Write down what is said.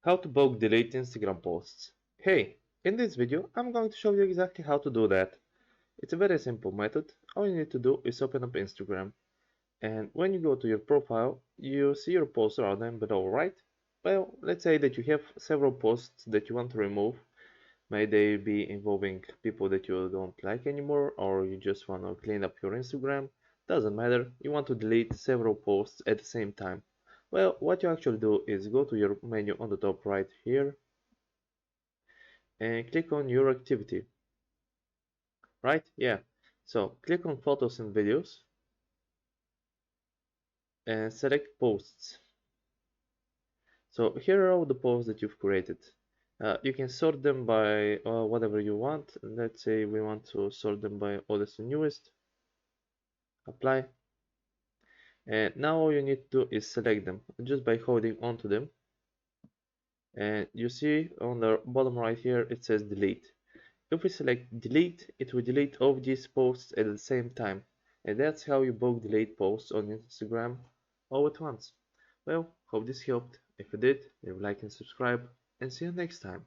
How to bulk delete Instagram posts. Hey, in this video I'm going to show you exactly how to do that. It's a very simple method. All you need to do is open up Instagram, and when you go to your profile you see your posts around them below, right? Well, let's say that you have several posts that you want to remove. May they be involving people that you don't like anymore, or you just want to clean up your Instagram. Doesn't matter, you want to delete several posts at the same time. Well, what you actually do is go to your menu on the top right here and click on your activity, right? Yeah. So click on photos and videos and select posts. So here are all the posts that you've created. You can sort them by whatever you want. Let's say we want to sort them by oldest and newest. Apply. And now all you need to do is select them just by holding onto them. And you see on the bottom right here it says delete. If we select delete, it will delete all of these posts at the same time. And that's how you bulk delete posts on Instagram all at once. Well, hope this helped. If it did, leave a like and subscribe, and see you next time.